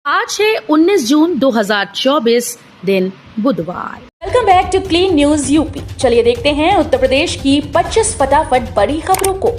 आज है 19 जून 2024 दिन बुधवार। Welcome back to clean news UP. चलिए देखते हैं उत्तर प्रदेश की 25 फटाफट बड़ी खबरों को।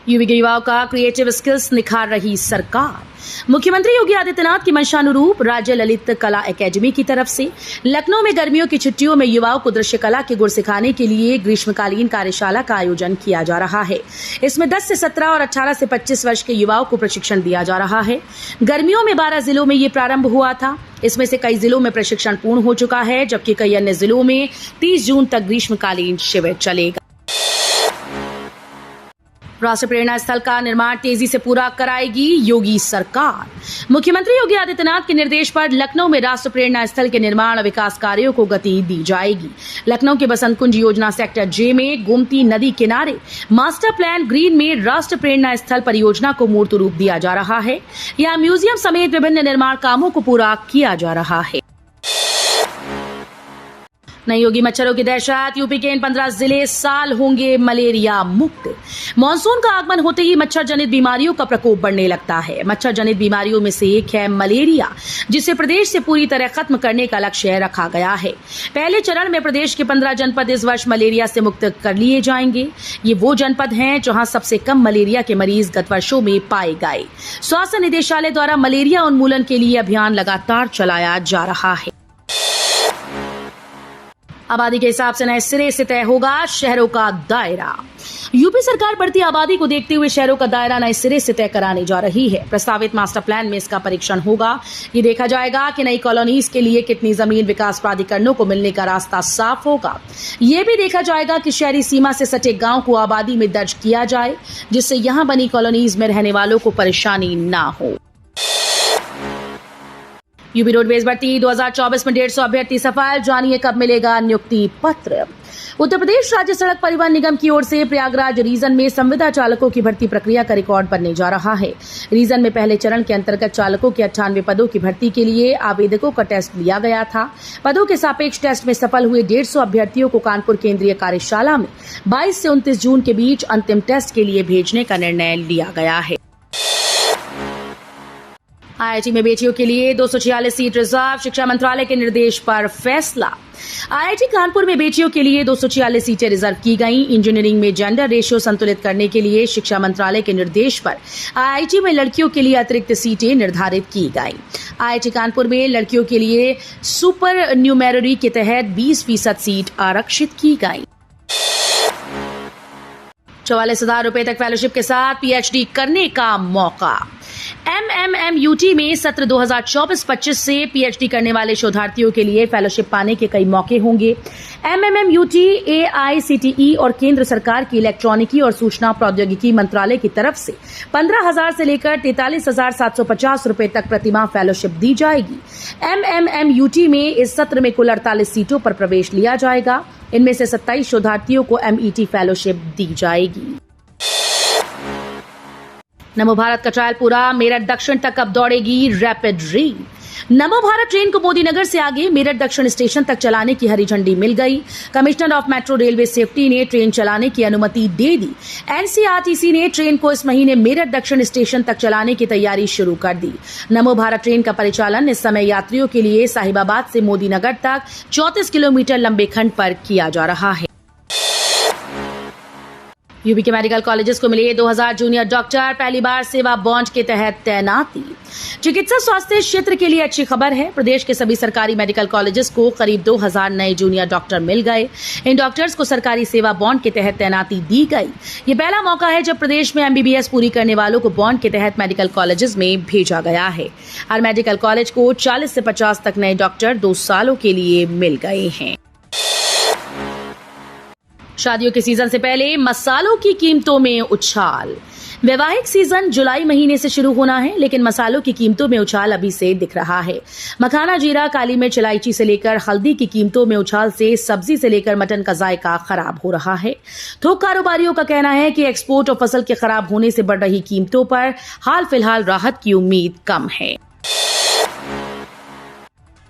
यूपी के युवाओं का क्रिएटिव स्किल्स निखार रही सरकार। मुख्यमंत्री योगी आदित्यनाथ की मंशानुरूप राज्य ललित कला एकेडमी की तरफ से लखनऊ में गर्मियों की छुट्टियों में युवाओं को दृश्य कला के गुर सिखाने के लिए ग्रीष्मकालीन कार्यशाला का आयोजन किया जा रहा है। इसमें 10 से 17 और 18 से 25 वर्ष के युवाओं को प्रशिक्षण दिया जा रहा है। गर्मियों में 12 जिलों में ये प्रारंभ हुआ था। इसमें से कई जिलों में प्रशिक्षण पूर्ण हो चुका है, जबकि कई अन्य जिलों में 30 जून तक ग्रीष्मकालीन शिविर चलेगा। राष्ट्रीय प्रेरणा स्थल का निर्माण तेजी से पूरा कराएगी योगी सरकार। मुख्यमंत्री योगी आदित्यनाथ के निर्देश पर लखनऊ में राष्ट्रीय प्रेरणा स्थल के निर्माण और विकास कार्यों को गति दी जाएगी। लखनऊ के बसंत कुंज योजना सेक्टर जे में गोमती नदी किनारे मास्टर प्लान ग्रीन में राष्ट्रीय प्रेरणा स्थल परियोजना को मूर्त रूप दिया जा रहा है। यहाँ म्यूजियम समेत विभिन्न निर्माण कामों को पूरा किया जा रहा है। नहीं होगी मच्छरों की दहशत, यूपी के इन 15 जिले साल होंगे मलेरिया मुक्त। मानसून का आगमन होते ही मच्छर जनित बीमारियों का प्रकोप बढ़ने लगता है। मच्छर जनित बीमारियों में से एक है मलेरिया, जिसे प्रदेश से पूरी तरह खत्म करने का लक्ष्य रखा गया है। पहले चरण में प्रदेश के 15 जनपद इस वर्ष मलेरिया से मुक्त कर लिए जाएंगे। ये वो जनपद हैं जहां सबसे कम मलेरिया के मरीज गत वर्षों में पाए गए। स्वास्थ्य निदेशालय द्वारा मलेरिया उन्मूलन के लिए अभियान लगातार चलाया जा रहा है। आबादी के हिसाब से नए सिरे से तय होगा शहरों का दायरा। यूपी सरकार बढ़ती आबादी को देखते हुए शहरों का दायरा नए सिरे से तय कराने जा रही है। प्रस्तावित मास्टर प्लान में इसका परीक्षण होगा। ये देखा जाएगा कि नई कॉलोनीज के लिए कितनी जमीन विकास प्राधिकरणों को मिलने का रास्ता साफ होगा। ये भी देखा जाएगा कि शहरी सीमा से सटे गांव को आबादी में दर्ज किया जाए, जिससे यहां बनी कॉलोनीज में रहने वालों को परेशानी ना हो। यूपी रोडवेज भर्ती 2024 में 150 अभ्यर्थी सफल, जानिए कब मिलेगा नियुक्ति पत्र। उत्तर प्रदेश राज्य सड़क परिवहन निगम की ओर से प्रयागराज रीजन में संविदा चालकों की भर्ती प्रक्रिया का रिकॉर्ड बनने जा रहा है। रीजन में पहले चरण के अंतर्गत चालकों के 98 पदों की भर्ती के लिए आवेदकों का टेस्ट लिया गया था। पदों के सापेक्ष टेस्ट में सफल हुए 150 अभ्यर्थियों को कानपुर केंद्रीय कार्यशाला में 22 से 29 जून के बीच अंतिम टेस्ट के लिए भेजने का निर्णय लिया गया है। आईआईटी में बेटियों के लिए 246 सीट रिजर्व, शिक्षा मंत्रालय के निर्देश पर फैसला। आईआईटी कानपुर में बेटियों के लिए 246 सीटें रिजर्व की गईं। इंजीनियरिंग में जेंडर रेशियो संतुलित करने के लिए शिक्षा मंत्रालय के निर्देश पर आईआईटी में लड़कियों के लिए अतिरिक्त सीटें निर्धारित की गईं। आईआईटी कानपुर में लड़कियों के लिए सुपर न्यूमेररी के तहत 20% सीट आरक्षित की गई। 44,000 रुपए तक फेलोशिप के साथ पीएचडी करने का मौका। एमएमएमयूटी में सत्र 2024-25 से पीएचडी करने वाले शोधार्थियों के लिए फेलोशिप पाने के कई मौके होंगे। एमएमएमयूटी एआईसीटीई और केंद्र सरकार की इलेक्ट्रॉनिकी और सूचना प्रौद्योगिकी मंत्रालय की तरफ से 15,000 से लेकर 43,750 रुपए तक प्रतिमाह फेलोशिप दी जाएगी। एमएमएमयूटी में इस सत्र में कुल 48 सीटों पर प्रवेश लिया जाएगा। इनमें से 27 शोधार्थियों को एमईटी फेलोशिप दी जाएगी। नमो भारत का ट्रायल पूरा, मेरठ दक्षिण तक अब दौड़ेगी रैपिड रेल। नमो भारत ट्रेन को मोदी नगर से आगे मेरठ दक्षिण स्टेशन तक चलाने की हरी झंडी मिल गई। Commissioner of metro railway safety ने ट्रेन चलाने की अनुमति दे दी। एनसीआरटीसी ने ट्रेन को इस महीने मेरठ दक्षिण स्टेशन तक चलाने की तैयारी शुरू कर दी। नमो भारत ट्रेन का परिचालन इस समय यात्रियों के लिए साहिबाबाद से मोदी नगर तक 34 किलोमीटर लंबे खंड पर किया जा रहा है। यूपी के मेडिकल कॉलेजेस को मिले 2000 जूनियर डॉक्टर, पहली बार सेवा बॉन्ड के तहत तैनाती। चिकित्सा स्वास्थ्य क्षेत्र के लिए अच्छी खबर है। प्रदेश के सभी सरकारी मेडिकल कॉलेजेस को करीब 2000 नए जूनियर डॉक्टर मिल गए। इन डॉक्टर्स को सरकारी सेवा बॉन्ड के तहत तैनाती दी गई। ये पहला मौका है जब प्रदेश में एमबीबीएस पूरी करने वालों को बॉन्ड के तहत मेडिकल कॉलेजेस में भेजा गया है। हर मेडिकल कॉलेज को 40 से 50 तक नए डॉक्टर 2 सालों के लिए मिल गए हैं। शादियों के सीजन से पहले मसालों की कीमतों में उछाल। वैवाहिक सीजन जुलाई महीने से शुरू होना है, लेकिन मसालों की कीमतों में उछाल अभी से दिख रहा है। मखाना, जीरा, काली मिर्च, इलायची से लेकर हल्दी की कीमतों में उछाल से सब्जी से लेकर मटन का जायका खराब हो रहा है। थोक कारोबारियों का कहना है कि एक्सपोर्ट और फसल के खराब होने से बढ़ रही कीमतों पर हाल फिलहाल राहत की उम्मीद कम है।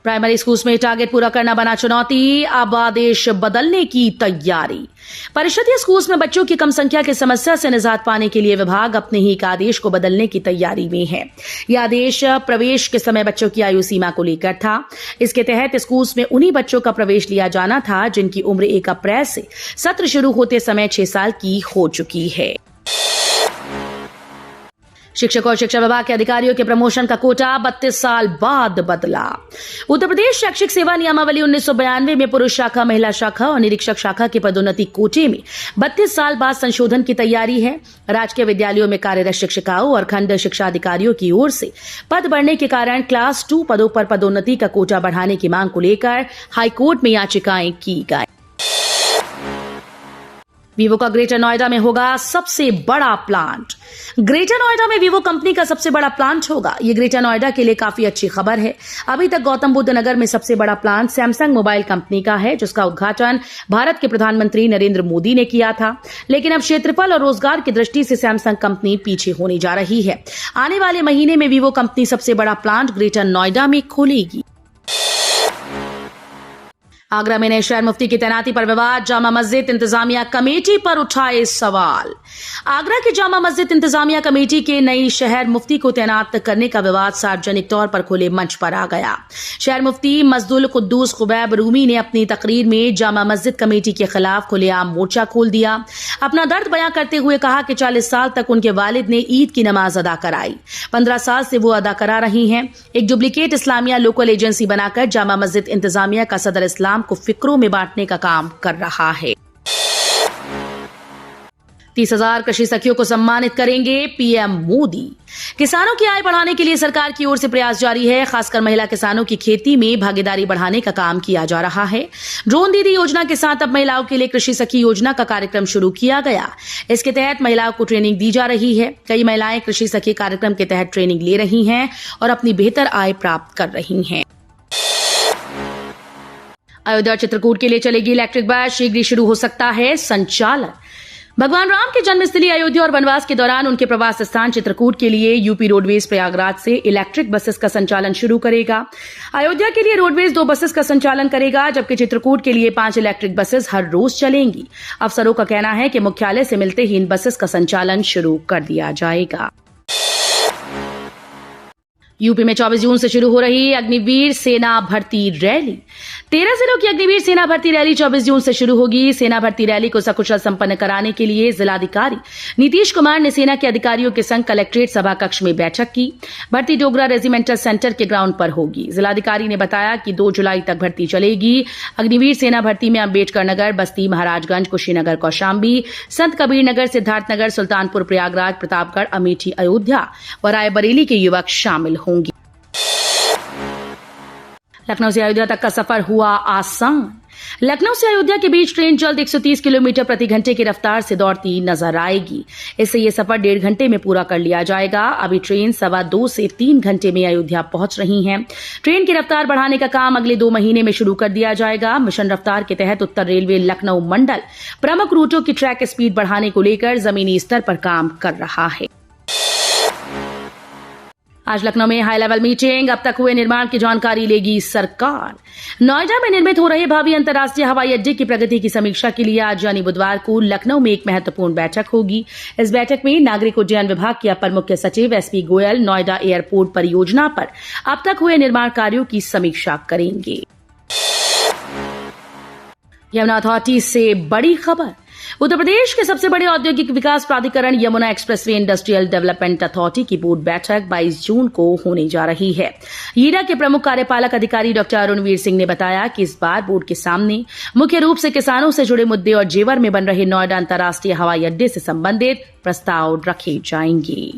प्राइमरी स्कूल्स में टारगेट पूरा करना बना चुनौती, अब आदेश बदलने की तैयारी। परिषदीय स्कूल्स में बच्चों की कम संख्या की समस्या से निजात पाने के लिए विभाग अपने ही एक आदेश को बदलने की तैयारी में है। यह आदेश प्रवेश के समय बच्चों की आयु सीमा को लेकर था। इसके तहत स्कूल्स में उन्हीं बच्चों का प्रवेश लिया जाना था जिनकी उम्र 1 अप्रैल से सत्र शुरू होते समय 6 साल की हो चुकी है। शिक्षक और शिक्षा विभाग के अधिकारियों के प्रमोशन का कोटा 32 साल बाद बदला। उत्तर प्रदेश शैक्षिक सेवा नियमावली 1992 में पुरुष शाखा, महिला शाखा और निरीक्षक शाखा के पदोन्नति कोटे में 32 साल बाद संशोधन की तैयारी है। राजकीय विद्यालयों में कार्यरत शिक्षिकाओं और खंड शिक्षा अधिकारियों की ओर से पद बढ़ने के कारण क्लास 2 पदों पर पदोन्नति का कोटा बढ़ाने की मांग को लेकर हाईकोर्ट में याचिकाएं की गई। वीवो का ग्रेटर नोएडा में होगा सबसे बड़ा प्लांट। ग्रेटर नोएडा में वीवो कंपनी का सबसे बड़ा प्लांट होगा। ये ग्रेटर नोएडा के लिए काफी अच्छी खबर है। अभी तक गौतम बुद्ध नगर में सबसे बड़ा प्लांट सैमसंग मोबाइल कंपनी का है, जिसका उद्घाटन भारत के प्रधानमंत्री नरेंद्र मोदी ने किया था। लेकिन अब क्षेत्रफल और रोजगार की दृष्टि से सैमसंग कंपनी पीछे होने जा रही है। आने वाले महीने में वीवो कंपनी सबसे बड़ा प्लांट ग्रेटर नोएडा में खोलेगी। आगरा में नए शहर मुफ्ती की तैनाती पर विवाद, जामा मस्जिद इंतजामिया कमेटी पर उठाए सवाल। आगरा की जामा मस्जिद इंतजामिया कमेटी के नई शहर मुफ्ती को तैनात करने का विवाद सार्वजनिक तौर पर खुले मंच पर आ गया। शहर मुफ्ती मजदुल कुद्दूस खुबैब रूमी ने अपनी तकरीर में जामा मस्जिद कमेटी के खिलाफ खुलेआम मोर्चा खोल दिया। अपना दर्द बयां करते हुए कहा कि 40 साल तक उनके वालिद ने ईद की नमाज अदा कराई, 15 साल से वो अदा करा रही हैं। एक डुप्लीकेट इस्लामिया लोकल एजेंसी बनाकर जामा मस्जिद इंतजामिया का सदर इस्लाम को फिक्रों में बांटने का काम कर रहा है। 30,000 कृषि सखियों को सम्मानित करेंगे पीएम मोदी। किसानों की आय बढ़ाने के लिए सरकार की ओर से प्रयास जारी है। खासकर महिला किसानों की खेती में भागीदारी बढ़ाने का काम किया जा रहा है। ड्रोन दीदी योजना के साथ अब महिलाओं के लिए कृषि सखी योजना का कार्यक्रम शुरू किया गया। इसके तहत महिलाओं को ट्रेनिंग दी जा रही है। कई महिलाएं कृषि सखी कार्यक्रम के तहत ट्रेनिंग ले रही हैं और अपनी बेहतर आय प्राप्त कर रही हैं। अयोध्या चित्रकूट के लिए चलेगी इलेक्ट्रिक बस, शीघ्र ही शुरू हो सकता है संचालन। भगवान राम की जन्मस्थली अयोध्या और वनवास के दौरान उनके प्रवास स्थान चित्रकूट के लिए यूपी रोडवेज प्रयागराज से इलेक्ट्रिक बसेस का संचालन शुरू करेगा। अयोध्या के लिए रोडवेज 2 बसेस का संचालन करेगा, जबकि चित्रकूट के लिए 5 इलेक्ट्रिक बसेस हर रोज चलेंगी। अफसरों का कहना है कि मुख्यालय से मिलते ही इन बसेस का संचालन शुरू कर दिया जाएगा। यूपी में 24 जून से शुरू हो रही अग्निवीर सेना भर्ती रैली। 13 जिलों की अग्निवीर सेना भर्ती रैली 24 जून से शुरू होगी। सेना भर्ती रैली को सकुशल संपन्न कराने के लिए जिलाधिकारी नीतीश कुमार ने सेना के अधिकारियों के संग कलेक्ट्रेट सभा कक्ष में बैठक की। भर्ती डोगरा रेजिमेंटल सेंटर के ग्राउंड पर होगी। जिलाधिकारी ने बताया कि 2 जुलाई तक भर्ती चलेगी। अग्निवीर सेना भर्ती में अम्बेडकर नगर, बस्ती, महाराजगंज, कुशीनगर, कौशाम्बी, संत कबीर नगर, सिद्धार्थनगर, सुल्तानपुर, प्रयागराज, प्रतापगढ़, अमेठी, अयोध्या व रायबरेली के युवक शामिल होंगे। लखनऊ से अयोध्या तक का सफर हुआ आसान। लखनऊ से अयोध्या के बीच ट्रेन जल्द 130 किलोमीटर प्रति घंटे की रफ्तार से दौड़ती नजर आएगी। इससे यह सफर 1.5 घंटे में पूरा कर लिया जाएगा। अभी ट्रेन 2.25 से 3 घंटे में अयोध्या पहुंच रही है। ट्रेन की रफ्तार बढ़ाने का काम अगले 2 महीने में शुरू कर दिया जाएगा। मिशन रफ्तार के तहत उत्तर रेलवे लखनऊ मंडल प्रमुख रूटों की ट्रैक स्पीड बढ़ाने को लेकर जमीनी स्तर पर काम कर रहा है। आज लखनऊ में हाई लेवल मीटिंग, अब तक हुए निर्माण की जानकारी लेगी सरकार। नोएडा में निर्मित हो रहे भावी अंतर्राष्ट्रीय हवाई अड्डे की प्रगति की समीक्षा के लिए आज यानी बुधवार को लखनऊ में एक महत्वपूर्ण बैठक होगी। इस बैठक में नागरिक उड्डयन विभाग के अपर मुख्य सचिव एसपी गोयल नोएडा एयरपोर्ट परियोजना पर अब तक हुए निर्माण कार्यों की समीक्षा करेंगे। यमुना अथॉरिटी से बड़ी खबर। उत्तर प्रदेश के सबसे बड़े औद्योगिक विकास प्राधिकरण Yamuna expressway industrial development authority की बोर्ड बैठक 22 जून को होने जा रही है। ईडा के प्रमुख कार्यपालक अधिकारी डॉक्टर अरुणवीर सिंह ने बताया कि इस बार बोर्ड के सामने मुख्य रूप से किसानों से जुड़े मुद्दे और जेवर में बन रहे नोएडा अंतर्राष्ट्रीय हवाई अड्डे से संबंधित प्रस्ताव रखे जाएंगे।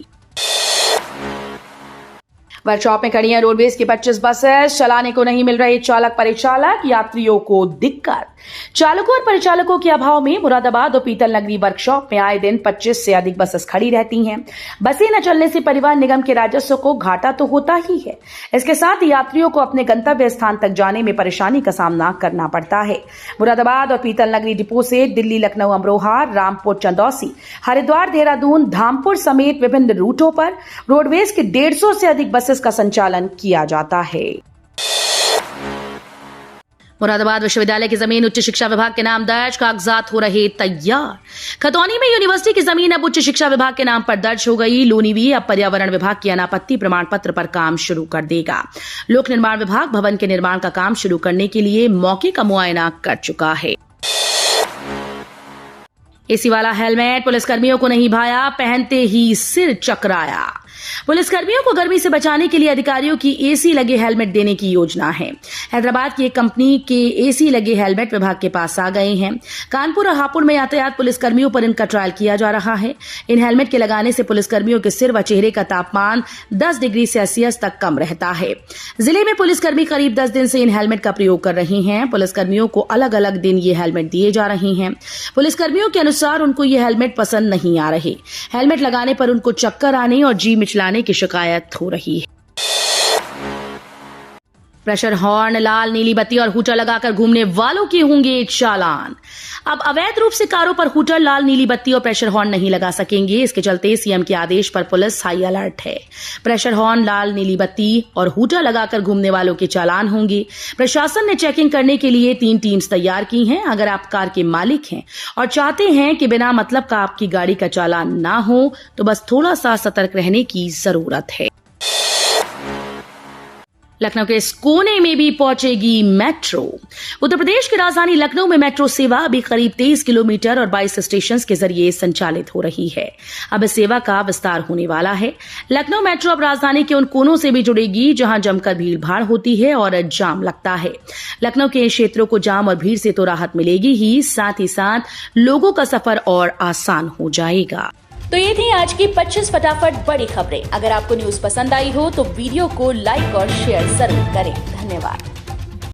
वर्कशॉप में खड़ी हैं रोडवेज की 25 बसेस, चलाने को नहीं मिल रहे चालक परिचालक, यात्रियों को दिक्कत। चालकों और परिचालकों के अभाव में मुरादाबाद और पीतल नगरी वर्कशॉप में आए दिन 25 से अधिक बसेस खड़ी रहती हैं। बसें न चलने से परिवहन निगम के राजस्व को घाटा तो होता ही है, इसके साथ ही यात्रियों को अपने गंतव्य स्थान तक जाने में परेशानी का सामना करना पड़ता है। मुरादाबाद और पीतल नगरी डिपो से दिल्ली, लखनऊ, अमरोहा, रामपुर, चंदौसी, हरिद्वार, देहरादून, धामपुर समेत विभिन्न रूटों पर रोडवेज के 150 से अधिक बसेस का संचालन किया जाता है। मुरादाबाद विश्वविद्यालय की जमीन उच्च शिक्षा विभाग के नाम दर्ज, कागजात हो रहे तैयार। खतौनी में यूनिवर्सिटी की जमीन अब उच्च शिक्षा विभाग के नाम पर दर्ज हो गई। लोनीवी अब पर्यावरण विभाग की अनापत्ति प्रमाण पत्र पर काम शुरू कर देगा। लोक निर्माण विभाग भवन के निर्माण का काम शुरू करने के लिए मौके का मुआयना कर चुका है। एसी वाला हेलमेट पुलिसकर्मियों को नहीं भाया, पहनते ही सिर चकराया। पुलिसकर्मियों को गर्मी से बचाने के लिए अधिकारियों की एसी लगे हेलमेट देने की योजना है। हैदराबाद की एक कंपनी के एसी लगे हेलमेट विभाग के पास आ गए हैं। कानपुर और हापुड़ में यातायात पुलिसकर्मियों पर इनका ट्रायल किया जा रहा है। इन हेलमेट के लगाने से पुलिसकर्मियों के सिर व चेहरे का तापमान 10 डिग्री सेल्सियस तक कम रहता है। जिले में पुलिसकर्मी करीब 10 दिन से इन हेलमेट का प्रयोग कर रहे हैं। पुलिसकर्मियों को अलग अलग दिन ये हेलमेट दिए जा रहे हैं। पुलिसकर्मियों के अनुसार उनको ये हेलमेट पसंद नहीं आ रहे। हेलमेट लगाने पर उनको चक्कर आने और जी मिचलाने की शिकायत हो रही है। प्रेशर हॉर्न, लाल नीली बत्ती और हूटर लगाकर घूमने वालों के होंगे चालान। अब अवैध रूप से कारों पर हूटर, लाल नीली बत्ती और प्रेशर हॉर्न नहीं लगा सकेंगे। इसके चलते सीएम के आदेश पर पुलिस हाई अलर्ट है। प्रेशर हॉर्न, लाल नीली बत्ती और हूटर लगाकर घूमने वालों के चालान होंगे। प्रशासन ने चेकिंग करने के लिए 3 टीम्स तैयार की हैं। अगर आप कार के मालिक हैं और चाहते हैं कि बिना मतलब का आपकी गाड़ी का चालान ना हो, तो बस थोड़ा सा सतर्क रहने की जरूरत है। लखनऊ के इस कोने में भी पहुंचेगी मेट्रो। उत्तर प्रदेश की राजधानी लखनऊ में मेट्रो सेवा अभी करीब 23 किलोमीटर और 22 स्टेशन के जरिए संचालित हो रही है। अब इस सेवा का विस्तार होने वाला है। लखनऊ मेट्रो अब राजधानी के उन कोनों से भी जुड़ेगी जहां जमकर भीड़ भाड़ होती है और जाम लगता है। लखनऊ के क्षेत्रों को जाम और भीड़ से तो राहत मिलेगी ही, साथ ही साथ लोगों का सफर और आसान हो जाएगा। तो ये थी आज की 25 फटाफट बड़ी खबरें। अगर आपको न्यूज पसंद आई हो तो वीडियो को लाइक और शेयर जरूर करें। धन्यवाद।